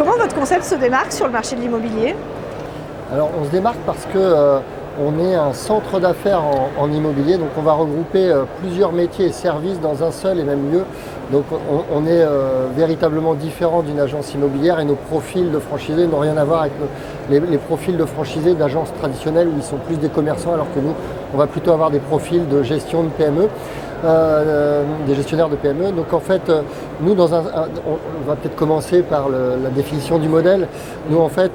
Comment votre concept se démarque sur le marché de l'immobilier? Alors on se démarque parce que on est un centre d'affaires en immobilier, donc on va regrouper plusieurs métiers et services dans un seul et même lieu. Donc on est véritablement différent d'une agence immobilière et nos profils de franchisés n'ont rien à voir avec les profils de franchisés d'agences traditionnelles où ils sont plus des commerçants, alors que nous, on va plutôt avoir des profils de gestion de PME. Des gestionnaires de PME. Donc en fait, nous, on va peut-être commencer par la définition du modèle. Nous, en fait,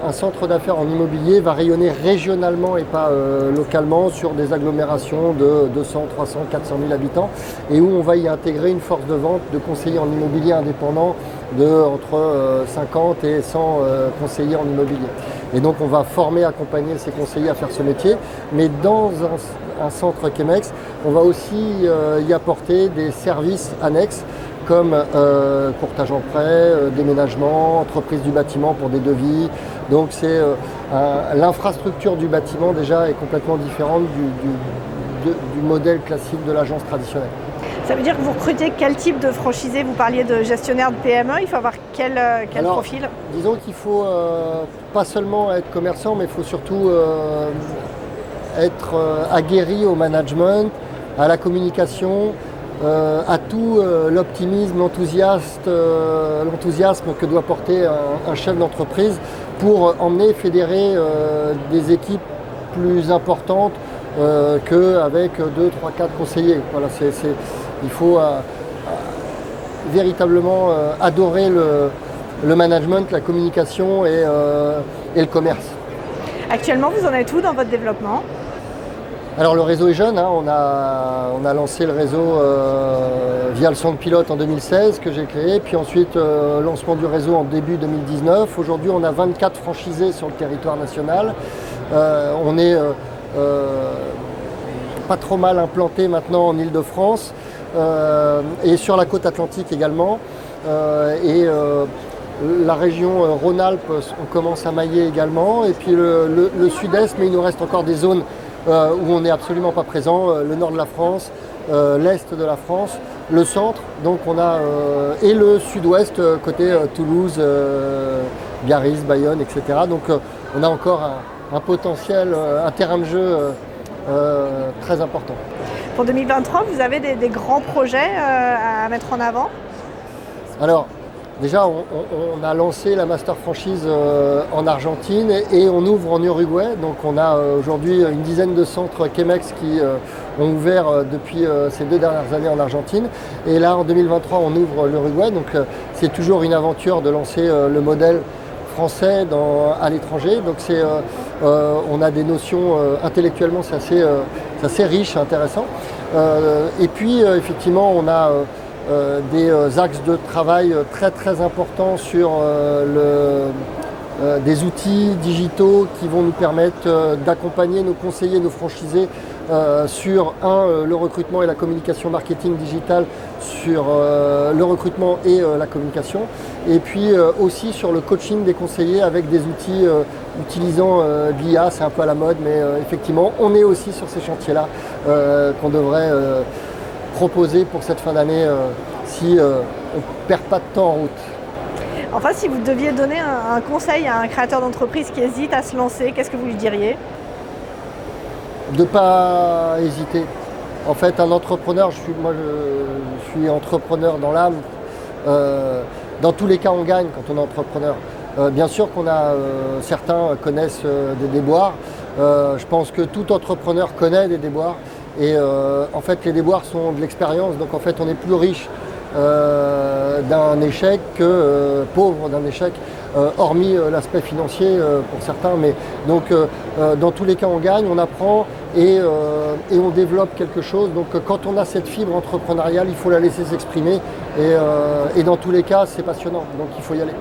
un centre d'affaires en immobilier va rayonner régionalement et pas localement sur des agglomérations de 200, 300, 400 000 habitants et où on va y intégrer une force de vente de conseillers en immobilier indépendants entre 50 et 100 conseillers en immobilier. Et donc on va former, accompagner ces conseillers à faire ce métier, mais dans un centre Chemex, on va aussi y apporter des services annexes comme courtage en prêt, déménagement, entreprise du bâtiment pour des devis. Donc c'est l'infrastructure du bâtiment déjà est complètement différente du modèle classique de l'agence traditionnelle. Ça veut dire que vous recrutez quel type de franchisé? Vous parliez de gestionnaire de PME, il faut avoir quel profil? Disons qu'il faut pas seulement être commerçant, mais il faut surtout être aguerri au management, à la communication, à tout l'optimisme, l'enthousiasme que doit porter un chef d'entreprise pour emmener, fédérer des équipes plus importantes qu'avec 2, 3, 4 conseillers. Voilà, il faut véritablement adorer le management, la communication et le commerce. Actuellement, vous en êtes où dans votre développement? Alors le réseau est jeune, hein. On a lancé le réseau via le centre pilote en 2016 que j'ai créé, puis ensuite lancement du réseau en début 2019. Aujourd'hui on a 24 franchisés sur le territoire national. On est pas trop mal implanté maintenant en Île-de-France et sur la côte atlantique également. La région Rhône-Alpes, on commence à mailler également. Et puis le sud-est, mais il nous reste encore des zones où on n'est absolument pas présent. Le nord de la France, l'est de la France, le centre. Donc on a et le sud-ouest côté Toulouse, Biarritz, Bayonne, etc. Donc on a encore un potentiel, un terrain de jeu très important. Pour 2023, vous avez des grands projets à mettre en avant? Alors, déjà, on a lancé la Master Franchise en Argentine et on ouvre en Uruguay. Donc on a aujourd'hui une dizaine de centres Chemex qui ont ouvert depuis ces 2 dernières années en Argentine. Et là, en 2023, on ouvre l'Uruguay. Donc c'est toujours une aventure de lancer le modèle français à l'étranger. Donc on a des notions intellectuellement, c'est assez riche, intéressant. Et puis effectivement, on a des axes de travail très très importants sur des outils digitaux qui vont nous permettre d'accompagner nos conseillers, nos franchisés sur le recrutement et la communication marketing digital, sur le recrutement et la communication, et puis aussi sur le coaching des conseillers avec des outils utilisant l'IA, c'est un peu à la mode, mais effectivement on est aussi sur ces chantiers-là qu'on devrait proposer pour cette fin d'année si on ne perd pas de temps en route. Enfin, si vous deviez donner un conseil à un créateur d'entreprise qui hésite à se lancer, qu'est-ce que vous lui diriez? De ne pas hésiter. En fait, un entrepreneur, je suis entrepreneur dans l'âme. Dans tous les cas, on gagne quand on est entrepreneur. Bien sûr qu'on a, certains connaissent des déboires. Je pense que tout entrepreneur connaît des déboires. Et en fait, les déboires sont de l'expérience. Donc en fait, on est plus riche d'un échec que pauvre d'un échec, hormis l'aspect financier pour certains. Mais donc dans tous les cas, on gagne, on apprend et on développe quelque chose. Donc quand on a cette fibre entrepreneuriale, il faut la laisser s'exprimer. Et dans tous les cas, c'est passionnant. Donc il faut y aller.